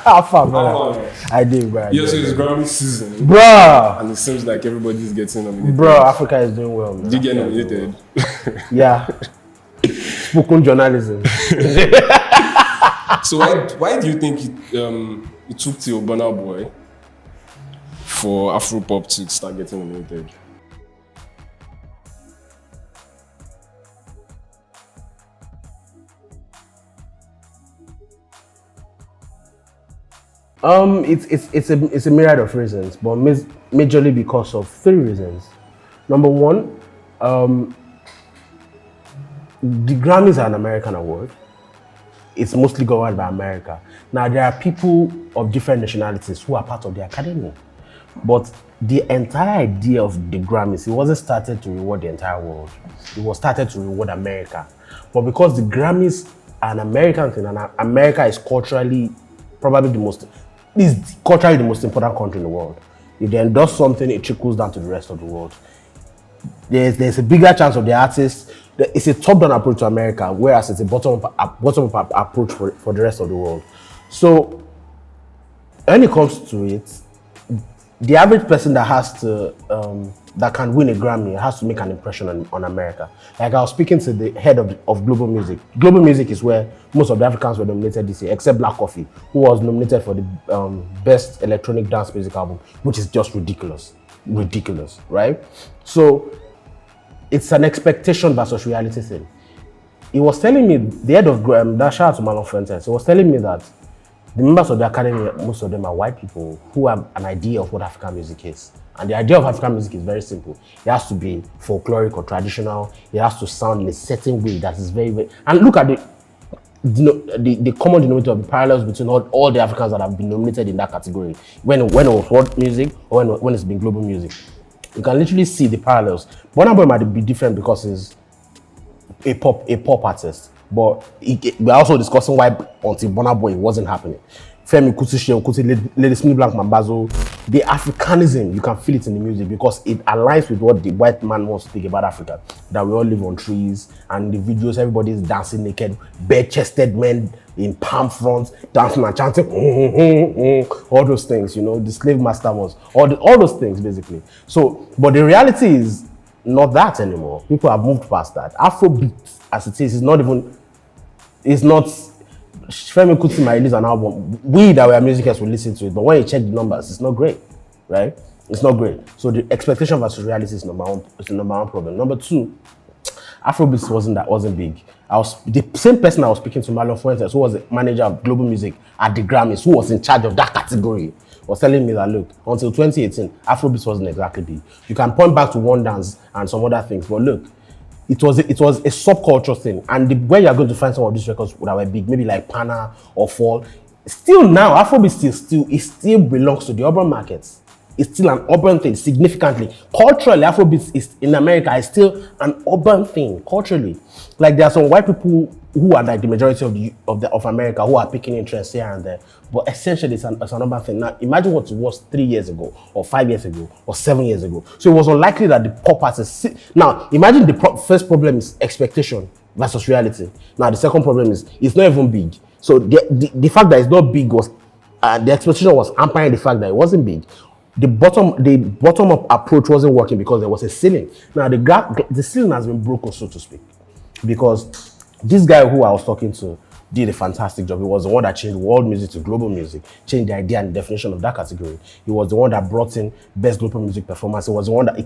How far, brother? I did, bro. Yeah, so it's Grammy season. Bro! And it seems like everybody's getting nominated. Bro, Africa is doing well, man. Did you get nominated? Yeah. Spoken journalism. So why do you think it took till Burna Boy for Afropop to start getting nominated? It's a myriad of reasons, but majorly because of three reasons. Number one, the Grammys are an American award. It's mostly governed by America. Now, there are people of different nationalities who are part of the academy. But the entire idea of the Grammys, it wasn't started to reward the entire world. It was started to reward America. But because the Grammys are an American thing, and America is culturally probably the most important country in the world. If they endorse something, it trickles down to the rest of the world. There's a bigger chance of the artists. It's a top-down approach to America, whereas it's a bottom-up approach for the rest of the world. So, when it comes to it, the average person that can win a Grammy has to make an impression on America. Like I was speaking to the head of Global Music. Global Music is where most of the Africans were nominated this year, except Black Coffee, who was nominated for the best electronic dance music album, which is just ridiculous, right? So it's an expectation versus reality thing. He was telling me, the head of that shout out to Marlon Fuentes, he was telling me that the members of the academy, most of them are white people who have an idea of what African music is. And the idea of African music is very simple. It has to be folkloric or traditional. It has to sound in a certain way that is very, very... And look at the common denominator of the parallels between all the Africans that have been nominated in that category. When it was world music or when it's been global music. You can literally see the parallels. Burna Boy might be different because he's a pop artist. But we're also discussing why until Burna Boy it wasn't happening. Femi Kuti, Lady Smith Blank Mambazo, the Africanism, you can feel it in the music because it aligns with what the white man wants to think about Africa. That we all live on trees, and the videos, everybody is dancing naked, bare-chested men in palm fronts, dancing and chanting, all those things, the slave master was, all those things basically. So, but the reality is not that anymore. People have moved past that. Afrobeat, as it is not Femi Kuti might release an album. We that were music heads will listen to it, but when you check the numbers, it's not great, right? It's not great. So the expectation versus reality is number one problem. Number two, Afrobeats wasn't big. The same person I was speaking to, Marlon Fuentes, who was the manager of global music at the Grammys, who was in charge of that category, was telling me that look, until 2018, Afrobeats wasn't exactly big. You can point back to One Dance and some other things, but look, it was a subculture thing, and where you are going to find some of these records that were big, maybe like Pana or Fall. Still now, Afrobeat still belongs to the urban markets. It's still an urban thing, significantly. Culturally, Afrobeat is in America is still an urban thing culturally. Like there are some white people who are like the majority of America who are picking interest here and there, but essentially it's an urban thing. Now imagine what it was 3 years ago, or 5 years ago, or 7 years ago. So it was unlikely that the pop artists. Now imagine the first problem is expectation versus reality. Now the second problem is it's not even big. So the fact that it's not big was the expectation was amplifying the fact that it wasn't big. The bottom up approach wasn't working because there was a ceiling. Now the ceiling has been broken, so to speak, because this guy who I was talking to did a fantastic job. He was the one that changed world music to global music, changed the idea and definition of that category. He was the one that brought in best global music performance. He was the one that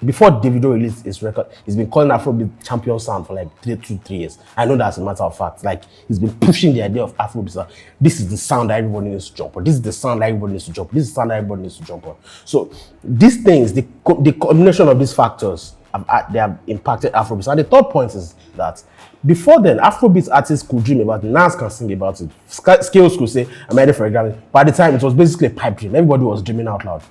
before Davido released his record, he's been calling Afrobeat champion sound for like 3 years. I know that as a matter of fact. Like he's been pushing the idea of Afrobeat. This is the sound that everybody needs to jump on. This is the sound that everybody needs to jump on. This is the sound that everybody needs to jump on. So these things, the combination of these factors, they have impacted Afrobeat. And the third point is that before then, Afrobeat artists could dream about it. Nas can sing about it. Skills could say, I'm ready for a Grammy. But at the time, it was basically a pipe dream. Everybody was dreaming out loud.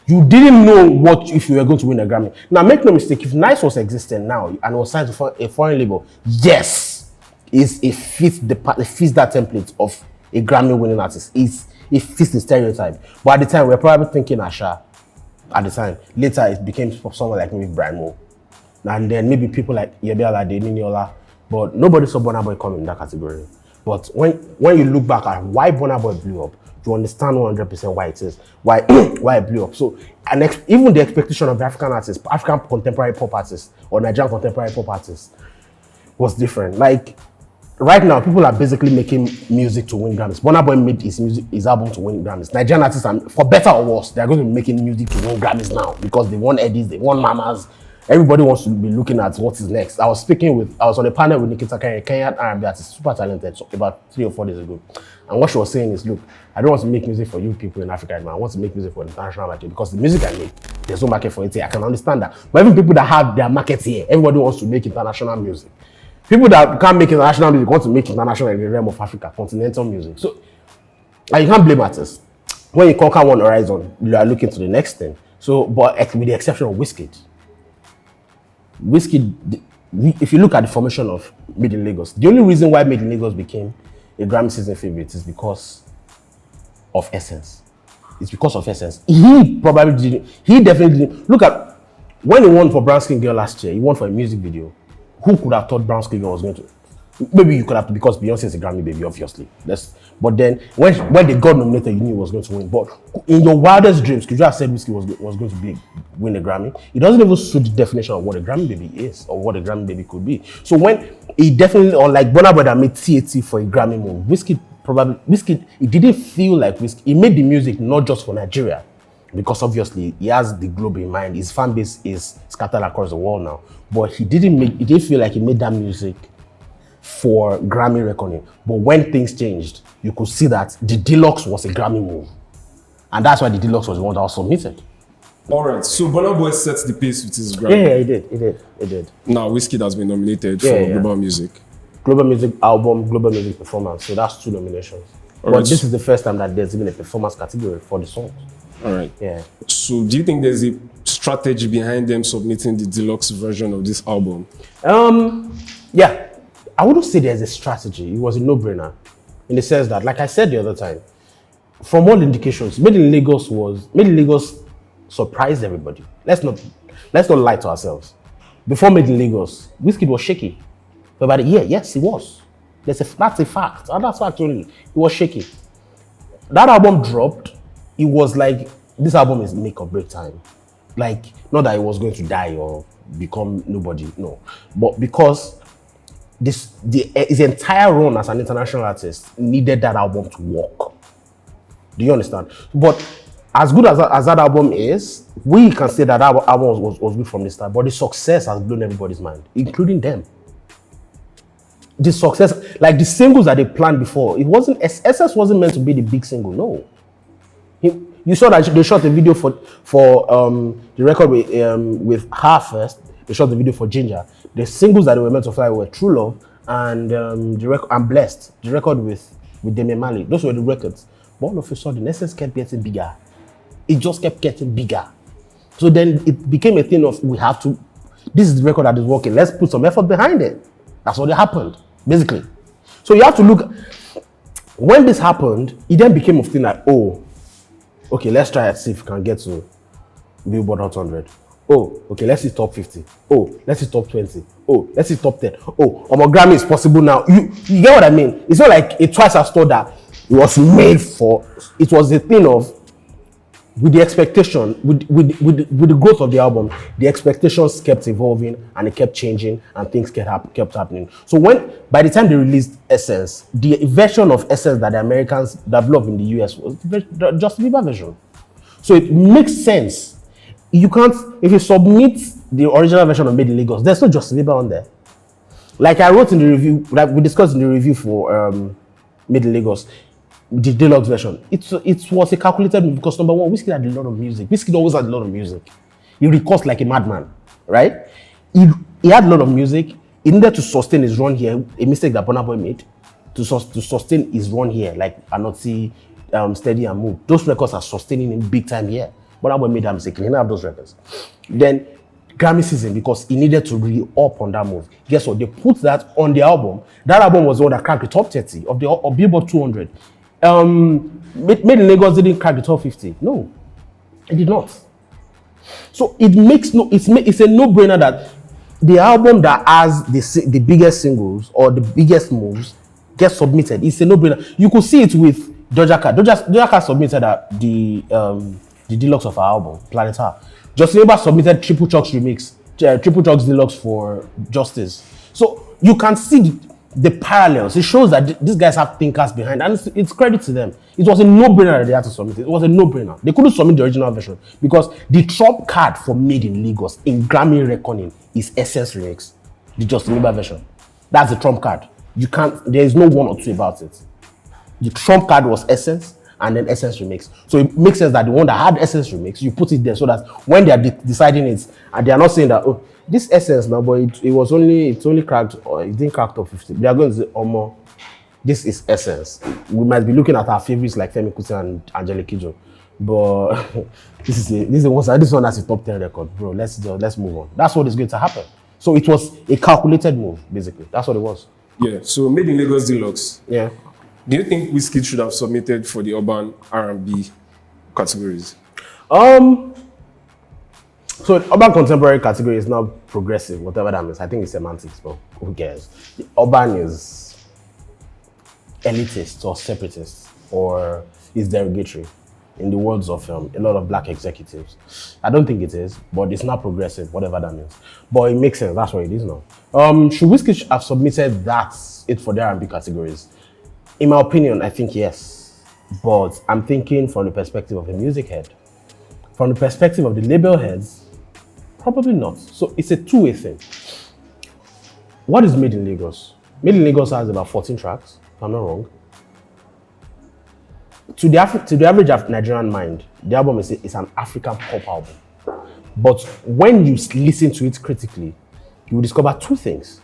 You didn't know what if you were going to win a Grammy. Now, make no mistake, if Nice was existing now and was signed to a foreign label, yes, it fits that template of a Grammy-winning artist. It fits the stereotype. But at the time, we were probably thinking Asha. At the time, later it became someone like maybe Brimo. And then maybe people like Yemi Alade, Niniola. But nobody saw Burna Boy come in that category. But when you look back at why Burna Boy blew up, you understand 100% why it is, why why it blew up. So, even the expectation of the African artists, African contemporary pop artists, or Nigerian contemporary pop artists was different. Like, right now, people are basically making music to win Grammys. Burna Boy made his album to win Grammys. Nigerian artists, for better or worse, they're going to be making music to win Grammys now because they want Eddies, they want Mamas. Everybody wants to be looking at what is next. I was on a panel with Nikita Kenya, Kenyan R&B artist, super talented, so about 3 or 4 days ago. And what she was saying is, look, I don't want to make music for you people in Africa anymore. I want to make music for the international market because the music I make, there's no market for it here. I can understand that. But even people that have their market here, everybody wants to make international music. People that can't make international music want to make international in the realm of Africa, continental music. So, and you can't blame artists. When you conquer one horizon, you are looking to the next thing. So, but with the exception of Wizkid, if you look at the formation of Made in Lagos, the only reason why Made in Lagos became a Grammy season favorite is because of Essence. It's because of Essence. He definitely didn't. Look at when he won for Brown Skin Girl last year, he won for a music video. Who could have thought Brown Skin Girl was going to? Maybe you could have, because Beyonce is a Grammy baby, obviously. But then when they got nominated, you knew he was going to win. But in your wildest dreams, could you have said Wizkid was going to win a Grammy? It doesn't even suit the definition of what a Grammy baby is or what a Grammy baby could be. So when he definitely, unlike Burna Boy that made TAT for a Grammy move, Wizkid, it didn't feel like Wizkid. He made the music not just for Nigeria, because obviously he has the globe in mind. His fan base is scattered across the world now. But he didn't feel like he made that music for Grammy reckoning. But when things changed, you could see that the Deluxe was a Grammy move. And that's why the Deluxe was the one that was submitted. All right, so Burna Boy sets the pace with his Grammy. Yeah, he did. Now, Wizkid has been nominated for Global Music. Global Music Album, Global Music Performance. So that's 2 nominations. But this is the first time that there's even a performance category for the songs. All right. Yeah. So do you think there's a strategy behind them submitting the deluxe version of this album? Yeah. I wouldn't say there's a strategy. It was a no-brainer in the sense that, like I said the other time, from all indications, Made in Lagos surprised everybody. Let's not lie to ourselves. Before Made in Lagos, Wizkid was shaky. For about a year, yes, he was. That's a fact. And that's fact only. He was shaky. That album dropped. It was like, this album is make or break time. Like, not that he was going to die or become nobody, no. But because his entire run as an international artist needed that album to work. Do you understand? But as good as that album is, we can say that album was good from the start, but the success has blown everybody's mind, including them. The success, like the singles that they planned before, SS wasn't meant to be the big single, no. You saw that they shot a video for the record with her first. They shot the video for Ginger. The singles that they were meant to fly were True Love and I'm Blessed, the record with Demi Mali. Those were the records. But all of a sudden, SS kept getting bigger. It just kept getting bigger. So then it became a thing of, this is the record that is working. Let's put some effort behind it. That's what happened, basically. So you have to look, when this happened, it then became a thing like, oh, okay, let's try and see if we can get to Billboard Hot 100. Oh, okay, let's see top 50. Oh, let's see top 20. Oh, let's see top 10. Oh, Grammy is possible now. You get what I mean? It's not like it twice as thought that it was made for. It was a thing of, with the expectation, with the growth of the album, the expectations kept evolving and it kept changing and things kept happening. So by the time they released Essence, the version of Essence that the Americans developed in the US was the Justin Bieber version. So it makes sense. You can't, if you submit the original version of Made in Lagos, there's no Justin Bieber on there. Like I wrote in the review, like we discussed in the review for Made in Lagos, the deluxe version. It was a calculated move because number one, Wizkid had a lot of music. Wizkid always had a lot of music. He records like a madman, right? He had a lot of music. He needed to sustain his run here, a mistake that Burna Boy made, to sustain his run here, like Anoti, Steady and Move. Those records are sustaining him big time here. Burna Boy made that mistake. He didn't have those records. Then Grammy season, because he needed to re-up on that move. Guess what? They put that on the album. That album was the one that cracked the top 30 of Billboard 200. Made in Lagos didn't crack the top 50. No, it did not. So it's a no-brainer that the album that has the biggest singles or the biggest moves, get submitted. It's a no-brainer. You could see it with Doja Cat. Doja Cat submitted the deluxe of her album, Planetar. Justin Bieber submitted Triple Chuck's remix, Triple Chuck's deluxe for Justice. So you can see the parallels. It shows that these guys have thinkers behind, and it's credit to them. It was a no-brainer that they had to submit it. It was a no-brainer. They couldn't submit the original version because the trump card for Made in Lagos in Grammy reckoning is Essence remix, the Justin Bieber version. That's the trump card. You can't. There is no one or two about it. The trump card was Essence, and then Essence remix. So it makes sense that the one that had Essence remix, you put it there so that when they are deciding it, and they are not saying that, oh, this Essence now, but it's only cracked, or it didn't crack top 50. They are going to say, oh, more, this is Essence. We might be looking at our favorites like Femi Kuti and Angelique Kidjo, but this one has a top 10 record, bro. Let's move on. That's what is going to happen. So it was a calculated move, basically. That's what it was. Yeah. So Made in Lagos Deluxe. Yeah. Do you think Wizkid should have submitted for the urban R&B categories? So the urban contemporary category is now progressive, whatever that means. I think it's semantics, but who cares? The urban is elitist or separatist, or is derogatory, in the words of a lot of black executives. I don't think it is, but it's not progressive, whatever that means. But it makes sense. That's what it is now. Should Wizkid have submitted it for the R&B categories? In my opinion, I think yes, but I'm thinking from the perspective of a music head. From the perspective of the label heads, probably not. So it's a two-way thing. What is Made in Lagos? Made in Lagos has about 14 tracks, if I'm not wrong. To the average Nigerian mind, the album is an African pop album. But when you listen to it critically, you will discover two things.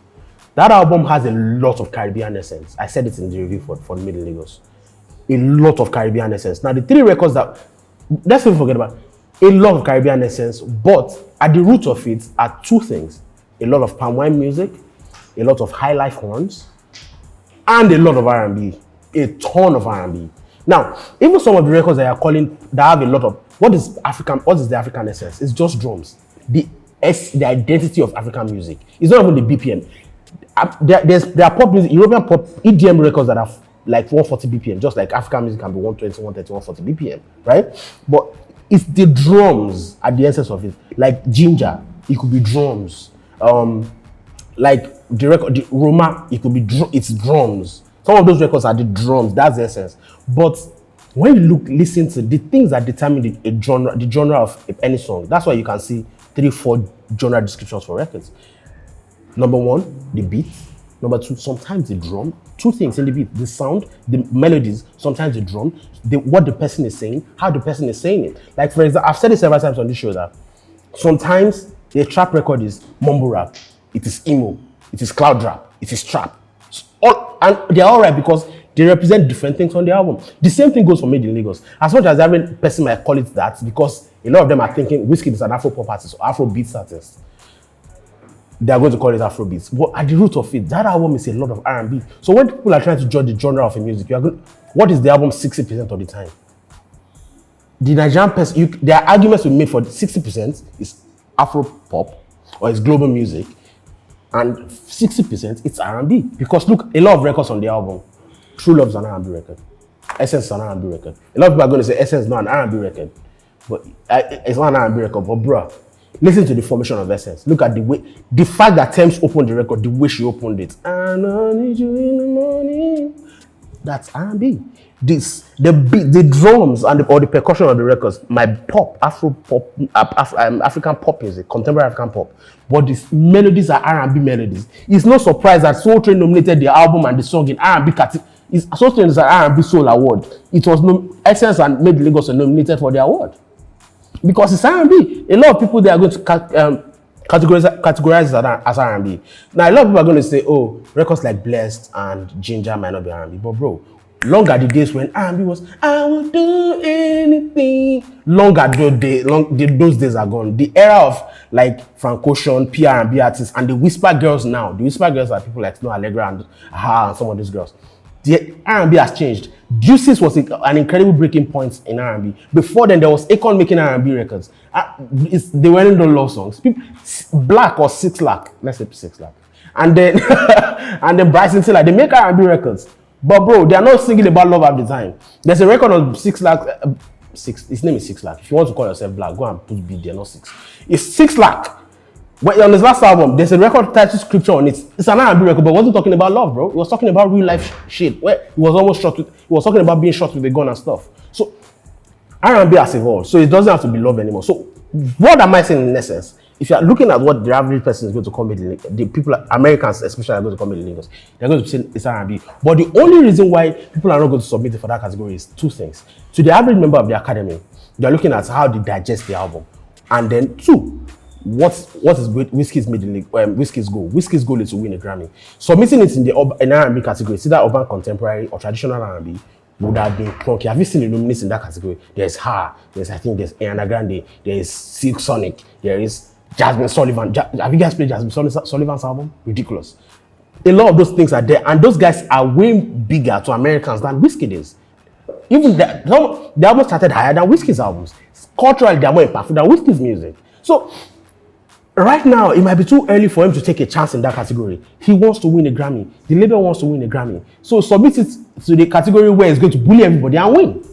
That album has a lot of Caribbean essence. I said it in the review for Made in Lagos. A lot of Caribbean essence. Now, the three records that, let's not forget about, a lot of Caribbean essence, but at the root of it are two things. A lot of palm wine music, a lot of high life horns, and a lot of R&B. A ton of R&B. Now, even some of the records that are calling, that have a lot of, what is the African essence? It's just drums. The identity of African music. It's not even the BPM. There are pop music, European pop, EDM records that are like 140 BPM, just like African music can be 120, 130, 140 BPM, right? But it's the drums at the essence of it. Like Ginger, it could be drums. Like the Roma, it could be it's drums. Some of those records are the drums, that's the essence. But when you listen to the things that determine the genre of any song, that's why you can see 3-4 genre descriptions for records. Number one, the beat. Number two, sometimes the drum. Two things in the beat: the sound, the melodies. Sometimes the drum, what the person is saying, how the person is saying it. Like for example, I've said it several times on this show that sometimes the trap record is mumble rap, it is emo, it is cloud rap, it is trap. And they're all right because they represent different things on the album. The same thing goes for Made in Lagos. As much as every person might call it that, because a lot of them are thinking Wizkid is an Afro pop artist or Afro beats artist. They are going to call it Afrobeats. But at the root of it, that album is a lot of R&B. So when people are trying to judge the genre of a music, what is the album 60% of the time? The Nigerian person, there are arguments we made for 60% is Afro pop or it's global music, and 60% it's R&B. Because look, a lot of records on the album, True Love is an R&B record, Essence is an R&B record. A lot of people are going to say Essence is not an R&B record, but it's not an R&B record. But bruh, listen to the formation of Essence. Look at the fact that Tems opened the record, the way she opened it. I need you in the morning. That's R&B. The beat, the drums, or the percussion of the records, my pop, Afro pop, African pop music, contemporary African pop. But these melodies are R&B melodies. It's no surprise that Soul Train nominated the album and the song in R&B category. Soul Train is an R&B Soul Award. It was Essence and Made in Lagos were nominated for the award. Because it's R&B. A lot of people, they are going to categorize it as R&B. Now, a lot of people are going to say, oh, records like Blessed and Ginger might not be R&B. But bro, long are the days when R&B was, I will do anything. Those days are gone. The era of like Frank Ocean, PR&B artists, and the Whisper Girls now. The Whisper Girls are people like Snow Allegra and and some of these girls. The R&B has changed. Juices was an incredible breaking point in R&B. Before then, there was Akon making R&B records. They weren't doing love songs. Black or 6 Lakh, let's say 6 Lakh, and then and then Bryson Tiller, they make R&B records. But bro, they are not singing about love at the time. There's a record of 6 lakh. His name is 6 lakh. If you want to call yourself black, go and put B. They're not 6. It's 6 lakh. When on his last album, there's a record title scripture on it. It's an R&B record, but it wasn't talking about love, bro. It was talking about real life shit. Where he was almost shot with. He was talking about being shot with a gun and stuff. So R&B has evolved, so it doesn't have to be love anymore. So what am I saying in essence? If you are looking at what the average person is going to come in, the people, Americans especially, are going to come in Lagos, they're going to say it's R&B. But the only reason why people are not going to submit it for that category is 2 things. To the average member of the academy, they're looking at how they digest the album, and then 2, what is Wizkid's middle league? Wizkid's goal. Wizkid's goal is to win a Grammy. Submitting it in the R&B category, either urban contemporary or traditional R&B, would have been clunky. Have you seen the nominees in that category? There's Her, there's Ariana Grande, there's Silk Sonic, there is Jasmine Sullivan. Have you guys played Jasmine Sullivan's album? Ridiculous. A lot of those things are there, and those guys are way bigger to Americans than Wizkid is. Even the album started higher than Wizkid's albums. Culturally, they are more impactful than Wizkid's music. So right now, it might be too early for him to take a chance in that category. He wants to win a Grammy. The label wants to win a Grammy. So submit it to the category where he's going to bully everybody and win.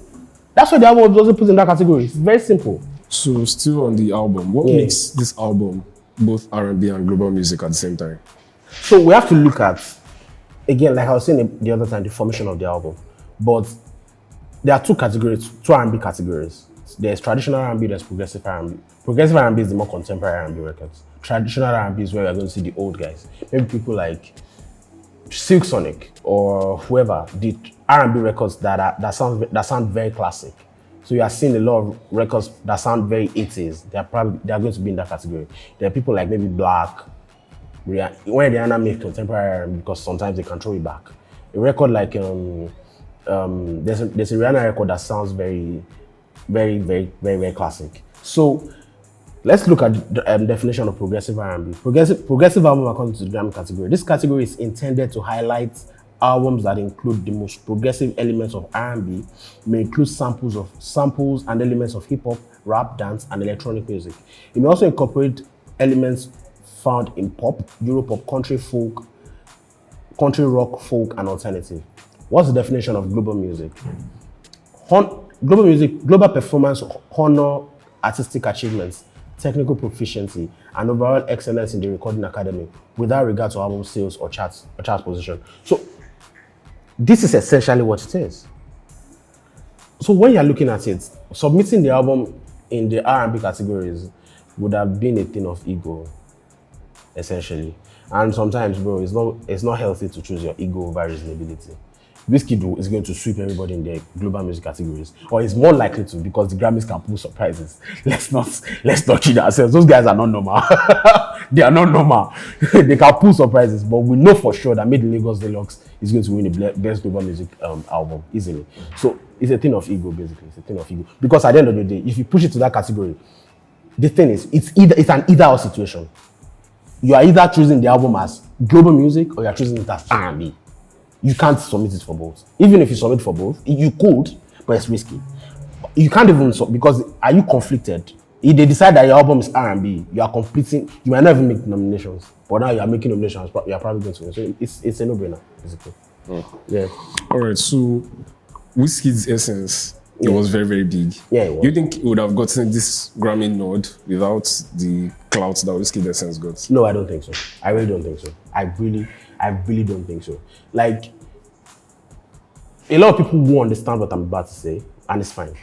That's why the album doesn't put in that category. It's very simple. So still on the album, what makes this album both R&B and global music at the same time? So we have to look at, again, like I was saying the other time, the formation of the album. But there are 2 categories, 2 R&B categories. There's traditional R&B, there's progressive R&B. Progressive R&B is the more contemporary R&B records. Traditional R&B is where we're going to see the old guys. Maybe people like Silk Sonic or whoever did R&B records that sound very classic. So you are seeing a lot of records that sound very 80s. They are going to be in that category. There are people like maybe Black, when Rihanna makes contemporary R&B, because sometimes they can throw it back. A record like there's a Rihanna record that sounds very, very, very, very, very classic. So let's look at the definition of progressive R&B. Progressive album according to the Grammy category. This category is intended to highlight albums that include the most progressive elements of R&B, may include samples and elements of hip hop, rap, dance, and electronic music. It may also incorporate elements found in pop, Europop, country folk, country rock, folk, and alternative. What's the definition of global music? Global music, global performance, honor, artistic achievements, technical proficiency, and overall excellence in the recording academy, without regard to album sales or chart position. So this is essentially what it is. So when you're looking at it, submitting the album in the R&B categories would have been a thing of ego, essentially. And sometimes, bro, it's not healthy to choose your ego over reasonability. Wizkid is going to sweep everybody in the global music categories, or is more likely to, because the Grammys can pull surprises. Let's not kid ourselves. Those guys are not normal. They are not normal. They can pull surprises, but we know for sure that Made in Lagos Deluxe is going to win the best global music album easily. So it's a thing of ego, basically. It's a thing of ego, because at the end of the day, if you push it to that category, the thing is, it's an either-or situation. You are either choosing the album as global music, or you are choosing it as R&B. You can't submit it for both. Even if you submit for both, you could, but it's risky. You can't even because are you conflicted? If they decide that your album is R&B, you are competing. You might not even make nominations, but now you are making nominations. You are probably going to win. So it's a no-brainer, basically. Yeah. All right. So Wizkid's essence, it was very, very big. Yeah. It was. You think it would have gotten this Grammy nod without the clout that Wizkid's essence got? No, I don't think so. I really don't think so. I really don't think so. Like, a lot of people won't understand what I'm about to say, and it's fine.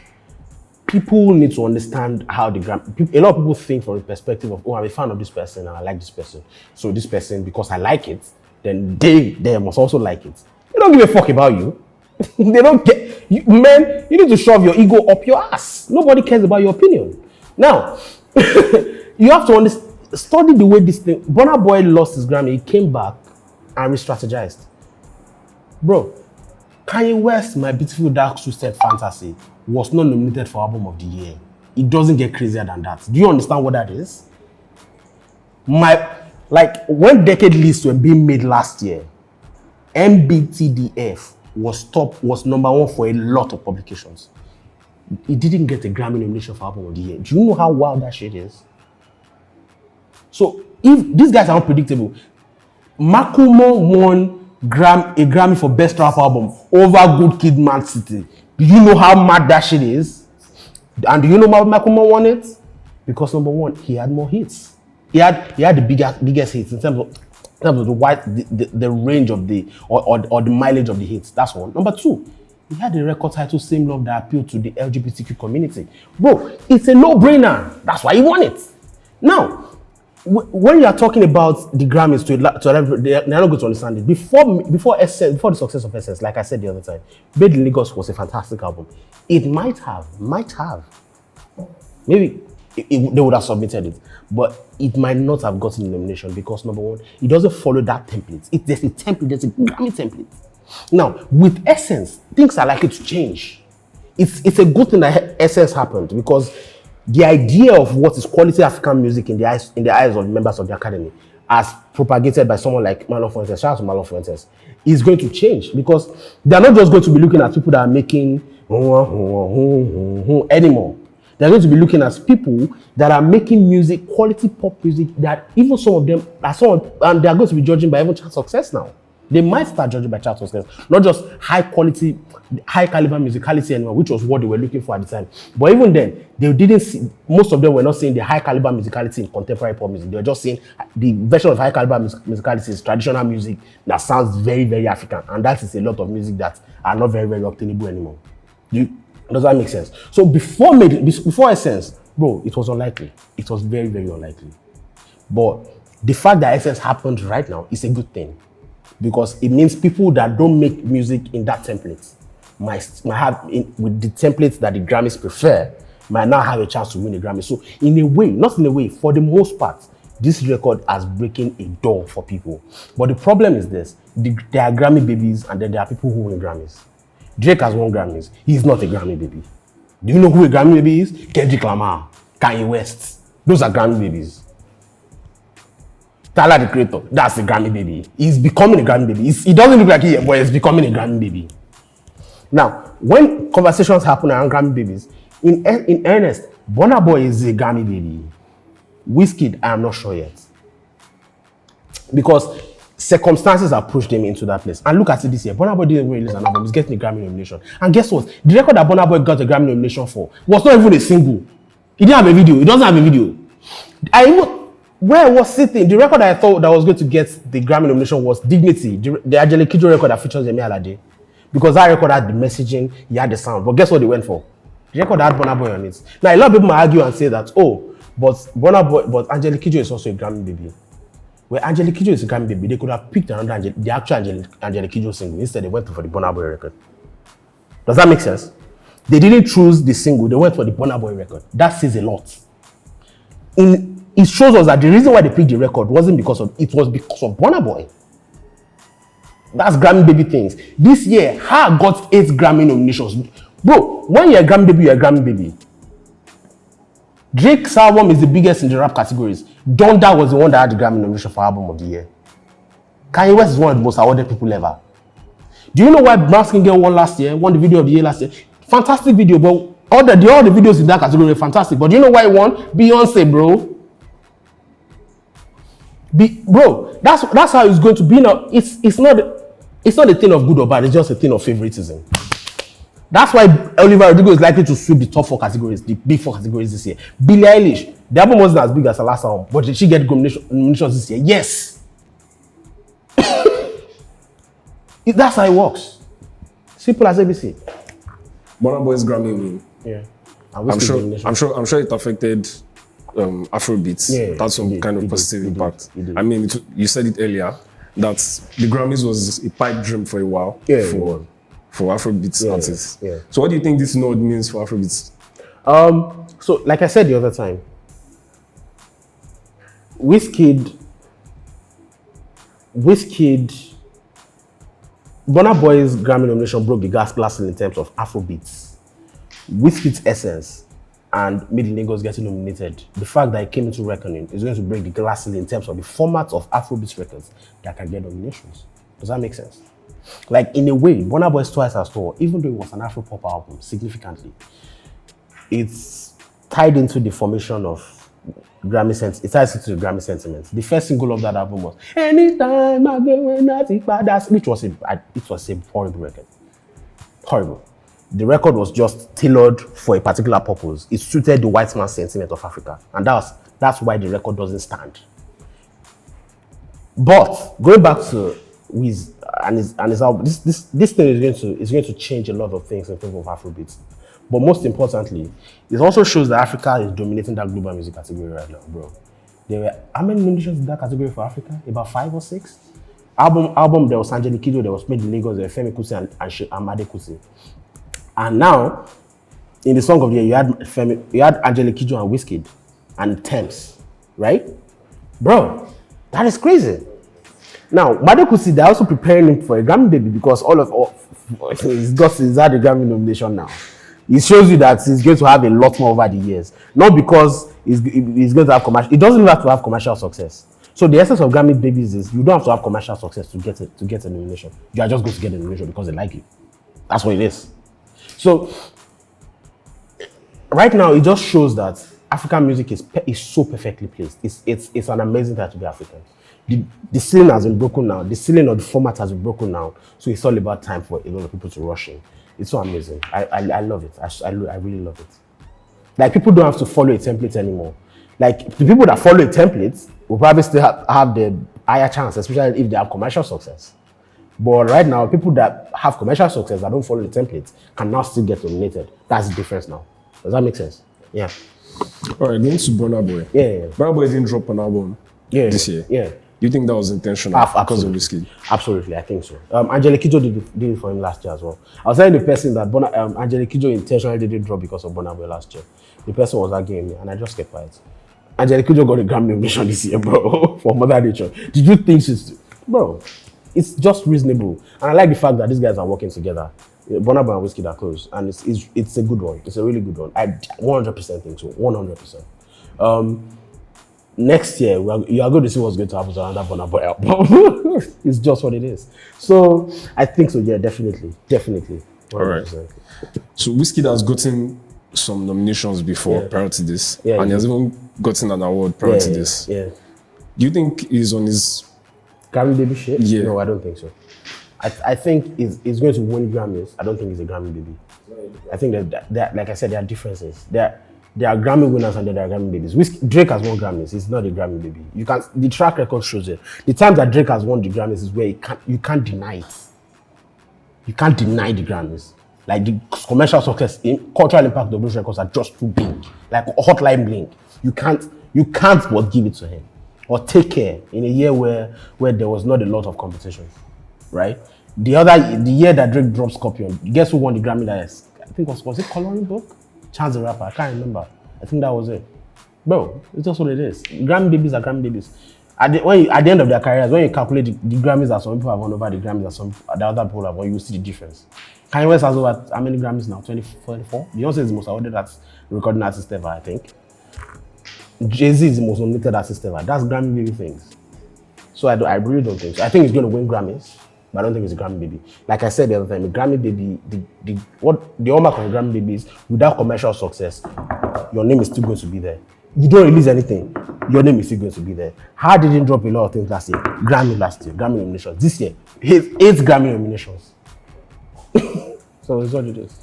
People need to understand how the Grammy. A lot of people think from the perspective of, oh, I'm a fan of this person and I like this person. So this person, because I like it, then they must also like it. They don't give a fuck about you. They don't get you, man. You need to shove your ego up your ass. Nobody cares about your opinion. Now, you have to study the way this thing. Burna Boy lost his Grammy. He came back and re-strategized. Bro, Kanye West, My Beautiful Dark Twisted Fantasy, was not nominated for Album of the Year. It doesn't get crazier than that. Do you understand what that is? When decade lists were being made last year, MBTDF was number 1 for a lot of publications. It didn't get a Grammy nomination for Album of the Year. Do you know how wild that shit is? So if these guys are unpredictable, Macklemore won a Grammy for Best Rap Album over Good Kid, Mad City. Do you know how mad that shit is? And do you know why Michael Moore won it? Because number one, he had more hits. He had the biggest hits in terms of the range of the or the mileage of the hits. That's one. Number two, he had a record title Same Love that appealed to the LGBTQ community. Bro, it's a no-brainer. That's why he won it. Now, when you are talking about the Grammys they're not going to understand it. Before the success of Essence, like I said the other time, Made in Lagos was a fantastic album. It might have, maybe they would have submitted it, but it might not have gotten the nomination because number one, it doesn't follow that template. There's a Grammy template. Now, with Essence, things are likely to change. It's a good thing that Essence happened because the idea of what is quality African music in the eyes of members of the academy, as propagated by someone like Marlon Fuentes, shout out to Marlon Fuentes, is going to change because they're not just going to be looking at people that are making anymore. They're going to be looking at people that are making music, quality pop music, that even some of them and they're going to be judging by even chart success now. They might start judging by chart success, not just high quality, high caliber musicality anymore, which was what they were looking for at the time. But even then, they didn't see, most of them were not seeing the high caliber musicality in contemporary pop music. They were just seeing the version of high caliber musicality is traditional music that sounds very, very African. And that is a lot of music that are not very, very obtainable anymore. Does that make sense? So before Essence, bro, it was unlikely. It was very, very unlikely. But the fact that Essence happened right now is a good thing. Because it means people that don't make music in that template might have, with the templates that the Grammys prefer, might now have a chance to win a Grammy. So in a way, not in a way, for the most part, this record has breaking a door for people. But the problem is this, there are Grammy babies and then there are people who win Grammys. Drake has won Grammys. He's not a Grammy baby. Do you know who a Grammy baby is? Kendrick Lamar, Kanye West. Those are Grammy babies. Tyler, the Creator, that's a Grammy baby. He's becoming a Grammy baby. He doesn't look like he, but he's becoming a Grammy baby. Now, when conversations happen around Grammy babies, in earnest, Burna Boy is a Grammy baby. Wizkid, I am not sure yet. Because circumstances have pushed him into that place. And look at it this year. Burna Boy didn't release an album. He's getting a Grammy nomination. And guess what? The record that Burna Boy got a Grammy nomination for was not even a single. He didn't have a video. He doesn't have a video. Where I was sitting, the record I thought that was going to get the Grammy nomination was Dignity, the Angelique Kidjo record that features Yemi Alade. Because that record had the messaging, he had the sound. But guess what they went for? The record had Burna Boy on it. Now, a lot of people might argue and say that, but Angelique Kidjo is also a Grammy baby. Where Angelique Kidjo is a Grammy baby, they could have picked another the actual Angelique Kidjo single. Instead, they went for the Burna Boy record. Does that make sense? They didn't choose the single, they went for the Burna Boy record. That says a lot. It shows us that the reason why they picked the record wasn't because of Burna Boy. That's Grammy baby things. This year, Her got 8 Grammy nominations. Bro, when you're a Grammy baby, you're a Grammy baby. Drake's album is the biggest in the rap categories. Donda was the one that had the Grammy nomination for Album of the Year. Kanye West is one of the most awarded people ever. Do you know why Brown Skin Girl won the video of the year last year? Fantastic video, but all the videos in that category were fantastic. But do you know why he won? Beyonce, bro. Bro, that's how it's going to be now. It's not a thing of good or bad, it's just a thing of favoritism. That's why Olivia Rodrigo is likely to sweep the top 4 categories, the big 4 categories this year. Billie Eilish, the album wasn't as big as her last album, but did she get nominations this year? Yes. That's how it works. Simple as ABC. Burna Boy's Grammy win. Yeah. I'm sure it affected Afrobeats. Yeah, that's some kind of positive impact. I mean, you said it earlier that the Grammys was a pipe dream for a while for Afrobeats artists. Yeah. So what do you think this node means for Afrobeats? So like I said the other time, Wizkid, Burna Boy's Grammy nomination broke the glass ceiling in terms of Afrobeats. Wizkid's Essence and Made in Lagos getting nominated, the fact that it came into reckoning is going to break the glass ceiling in terms of the format of Afrobeats records that can get nominations. Does that make sense? Like, in a way, Burna Boy's Twice as Tall, even though it was an Afro-pop album, significantly, it's tied into the formation of Grammy sentiment. It ties into the Grammy sentiment. The first single of that album was Anytime I get when I think about that, which was a horrible record. horrible. The record was just tailored for a particular purpose. It suited the white man's sentiment of Africa, and that's why the record doesn't stand. But going back to Wiz and his album, this thing is going to change a lot of things in favor of Afrobeats. But most importantly, it also shows that Africa is dominating that global music category right now, bro. There were how many nominations in that category for Africa? About 5 or 6. Album there was Angelique Kidjo, there was made in Lagos, there was Femi Kuti and Amade Kuti. And now, in the song of the year, you had Angelique Kidjo and Wizkid and Tems, right? Bro, that is crazy. Now, Amade Kuti, they're also preparing him for a Grammy baby because he's had a Grammy nomination now. It shows you that he's going to have a lot more over the years. Not because he's going to have commercial. It doesn't have to have commercial success. So the essence of Grammy babies is you don't have to have commercial success to get a nomination. You are just going to get a nomination because they like you. That's what it is. So right now, it just shows that African music is so perfectly placed. It's an amazing time to be African. The ceiling has been broken now. The ceiling of the format has been broken now. So it's all about time for a lot of people to rush in. It's so amazing. I love it. I really love it. Like, people don't have to follow a template anymore. Like, the people that follow a template will probably still have the higher chance, especially if they have commercial success. But right now, people that have commercial success that don't follow the template can now still get nominated. That's the difference now. Does that make sense? Yeah. All right, going to Burna Boy. Yeah. Burna Boy didn't drop an album this year. Yeah. You think that was intentional because of Wizkid? Absolutely, I think so. Angelique Kidjo did it for him last year as well. I was telling the person that Angelique Kidjo intentionally didn't drop because of Burna Boy last year. The person was arguing me, and I just kept quiet. Angelique Kidjo got a Grammy nomination this year, bro, for Mother Nature. Did you think she's... Bro, it's just reasonable. And I like the fact that these guys are working together. Burna Boy and Wizkid are close, and it's a good one. It's a really good one. I 100% think so, 100%. Next year, you are going to see what's going to happen to another Burna Boy album. It's just what it is. So I think so, yeah, definitely. 100%. All right. So Wizkid has gotten some nominations before prior to this, and he has even gotten an award prior to this. Yeah. Do you think he's on his Grammy baby shit? Yeah. No, I don't think so. I think he's going to win Grammys. I don't think he's a Grammy baby. I think that like I said, there are differences. There are Grammy winners and there are Grammy babies. Drake has won Grammys. He's not a Grammy baby. The track record shows it. The time that Drake has won the Grammys is where you can't deny it. You can't deny the Grammys. Like, the commercial success, cultural impact of those records are just too big. Like a hotline bling. You can't but give it to him. Or Take Care in a year where there was not a lot of competition. Right? The year that Drake dropped Scorpion, guess who won the Grammy that is? I think was it Coloring Book? Chance the Rapper, I can't remember. I think that was it. Bro, it's just what it is. Grammy babies are Grammy babies. At the end of their careers, when you calculate the Grammys that some people have won over the Grammys that the other people have won, you will see the difference. Kanye West has over how many Grammys now? 24? Beyonce is the most awarded recording artist ever, I think. Jay-Z is the most nominated artist ever. That's Grammy baby things. So I really don't think so. I think he's going to win Grammys, but I don't think he's a Grammy baby. Like I said the other time, a Grammy baby, the hallmark of a Grammy baby is without commercial success, your name is still going to be there. You don't release anything, your name is still going to be there. How didn't drop a lot of things last year? Grammy last year, Grammy nominations. This year, 8 Grammy nominations. So it's what it is.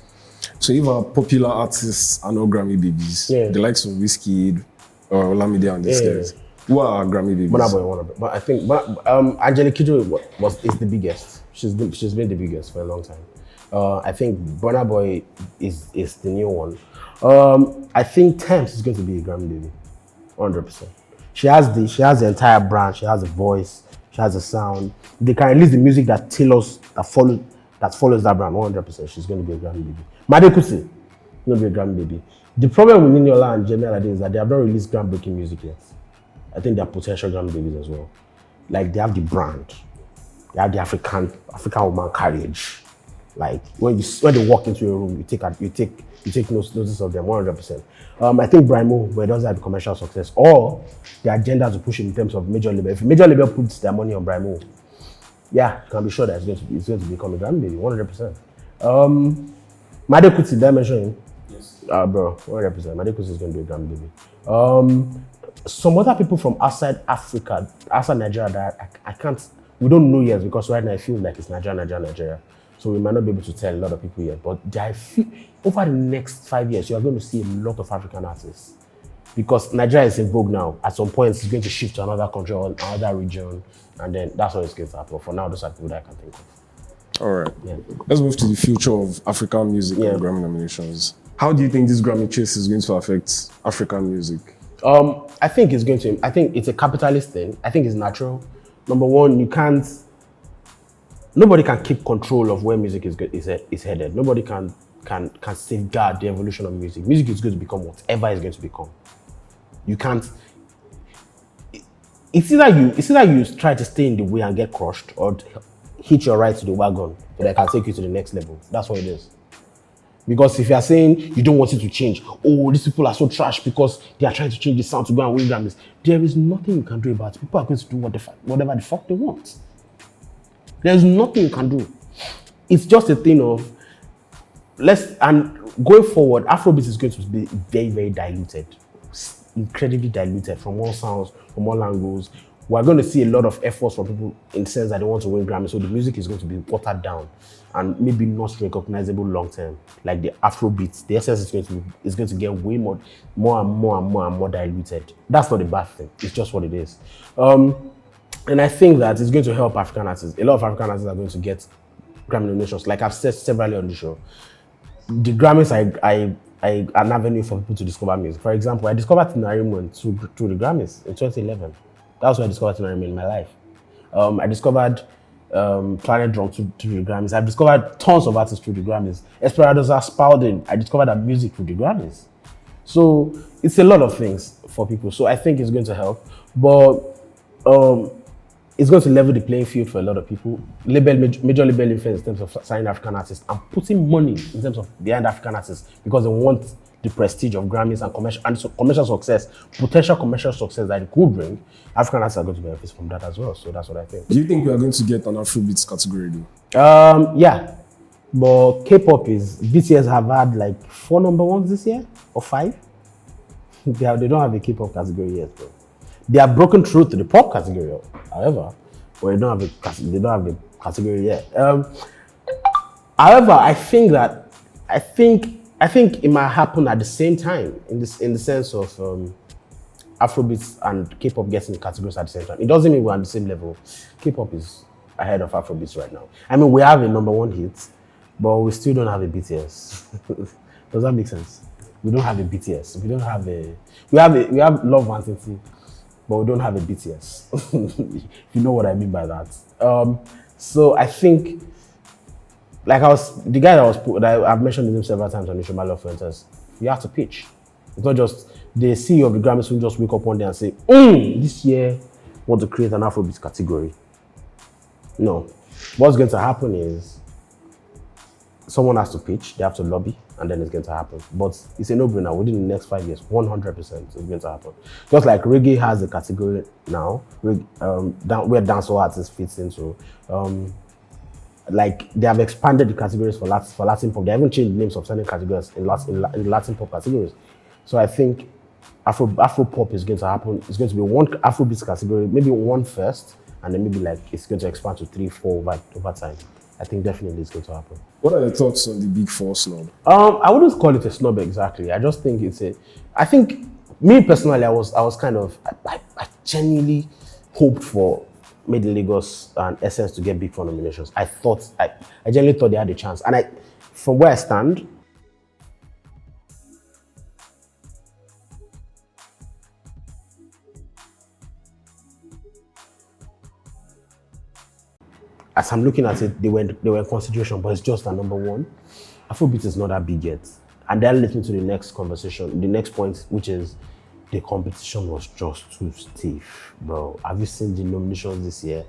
So if our popular artists are not Grammy babies, the likes of Wizkid or Olamide and these guys, who are Grammy babies? Burna Boy, one of them. But I think Angelique Kidjo is the biggest. She's been the biggest for a long time. I think Burna Boy is the new one. I think Tems is going to be a Grammy baby, 100%. She has the entire brand. She has a voice. She has a sound. They can release the music that follows that brand, 100%. She's going to be a Grammy baby. Made Kuti, going to be a Grammy baby. The problem with Niniola and Yemi Alade is that they have not released groundbreaking music yet. I think they're potential Grammy babies as well. Like, they have the brand. They have the African woman courage. Like, when they walk into a room, you take notice of them, 100%. I think Brimo, where it doesn't have the commercial success, or the agenda to push it in terms of major label. If a major label puts their money on Brimo, yeah, you can be sure that it's going to become a Grammy baby, 100%. Made Kuti, did I mention him? Yes. Bro, 100%. Made Kuti is going to be a Grammy baby. Some other people from outside Africa, outside Nigeria, that I can't, we don't know yet because right now it feels like it's Nigeria. So we might not be able to tell a lot of people yet, but over the next 5 years, you are going to see a lot of African artists. Because Nigeria is in vogue now. At some point, it's going to shift to another country or another region, and then that's what it's going to happen. For now, those are people that I can think of. All right. Yeah. Let's move to the future of African music and Grammy nominations. How do you think this Grammy chase is going to affect African music? I think it's going to. I think it's a capitalist thing. I think it's natural. Number one, nobody can keep control of where music is headed. Nobody can safeguard the evolution of music. Music is going to become whatever it's going to become. You can't. It's either you try to stay in the way and get crushed, or hitch your ride to the wagon so that can take you to the next level. That's what it is. Because if you are saying you don't want it to change, oh, these people are so trash because they are trying to change the sound to go and win Grammys, there is nothing you can do about it. People are going to do whatever the fuck they want. There's nothing you can do. It's just a thing of and going forward, Afrobeat is going to be very, very diluted, incredibly diluted from all sounds, from all angles. We're going to see a lot of efforts from people in the sense that they want to win Grammy, so the music is going to be watered down and maybe not recognizable long term. Like the Afrobeat, the essence is going to get way more and more diluted. That's not a bad thing. It's just what it is. And I think that it's going to help African artists. A lot of African artists are going to get Grammy nominations. Like I've said severally on the show, the Grammys are an avenue for people to discover music. For example, I discovered Tinariwen through the Grammys in 2011. That's where I discovered Tinariwen in my life. I discovered Planet Drum through the Grammys. I've discovered tons of artists through the Grammys. Esperanza Spalding, I discovered that music through the Grammys. So it's a lot of things for people. So I think it's going to help. But it's going to level the playing field for a lot of people. Major label influence in terms of signing African artists and putting money in terms of behind African artists because they want the prestige of Grammys and commercial success, potential commercial success that it could bring. African artists are going to benefit from that as well. So that's what I think. Do you think we are going to get an Afrobeats category though? Yeah, but K-pop BTS have had like 4 number ones this year or 5. They don't have a K-pop category yet, bro. They are broken through to the pop category, however, but they don't have the category yet. However, I think it might happen at the same time in the sense of Afrobeats and K-pop getting the categories at the same time. It doesn't mean we're on the same level. K-pop is ahead of Afrobeats right now. I mean, we have a number 1 hit, but we still don't have a BTS. Does that make sense? We don't have a BTS. We have Love Vanity, but we don't have a BTS. You know what I mean by that. So I think, like the guy that I've mentioned his name several times on the show, my love for instance, you have to pitch. It's not just the CEO of the Grammys who just wake up one day and say, this year want to create an Afrobeat category. No. What's going to happen is someone has to pitch, they have to lobby, and then it's going to happen. But it's a no-brainer. Within the next 5 years, 100% it's going to happen. Just like reggae has a category now, where dancehall artists fits into. Like they have expanded the categories for Latin pop. They haven't changed the names of certain categories in Latin pop categories. So I think Afro pop is going to happen. It's going to be one Afrobeat category, maybe 1 first, and then maybe like it's going to expand to 3, 4 over time. I think definitely it's going to happen. What are your thoughts on the Big 4 snub? I wouldn't call it a snub exactly. I just think I think me personally, I genuinely hoped for Made in Lagos and Essence to get Big 4 nominations. I genuinely thought they had a chance. And from where I stand, as I'm looking at it, they were in consideration, but it's just a number 1. Afrobeat is not that big yet. And that leads me to the next conversation, the next point, which is the competition was just too stiff, bro. Have you seen the nominations this year?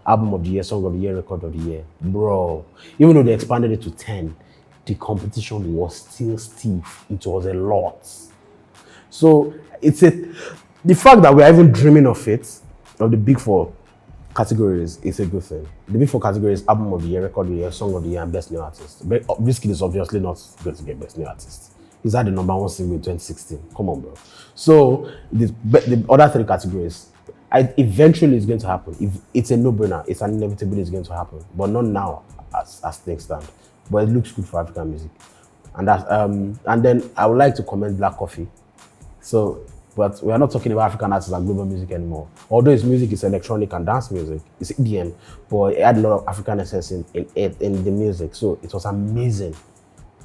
Album of the Year, Song of the Year, Record of the Year. Bro, even though they expanded it to 10, the competition was still stiff. It was a lot. So the fact that we're even dreaming of the Big 4 categories, is a good thing. The Big 4 categories: Album of the Year, Record of the Year, Song of the Year, and Best New Artist. Wizkid is obviously not going to get Best New Artist. He's had the number 1 single in 2016. Come on, bro. So the other 3 categories, eventually it's going to happen. If it's a no-brainer, it's an inevitability, it's going to happen. But not now. as things stand. But it looks good for African music. And that's and then I would like to commend Black Coffee. So, but we are not talking about African artists and global music anymore. Although his music is electronic and dance music, it's EDM, but it had a lot of African essence in the music. So it was amazing.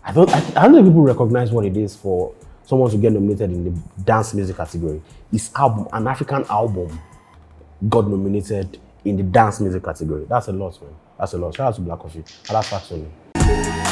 I don't think people recognize what it is for someone to get nominated in the dance music category. His album, an African album, got nominated in the dance music category. That's a lot, man. That's a lot. Shout out to Black Coffee. That's facts only.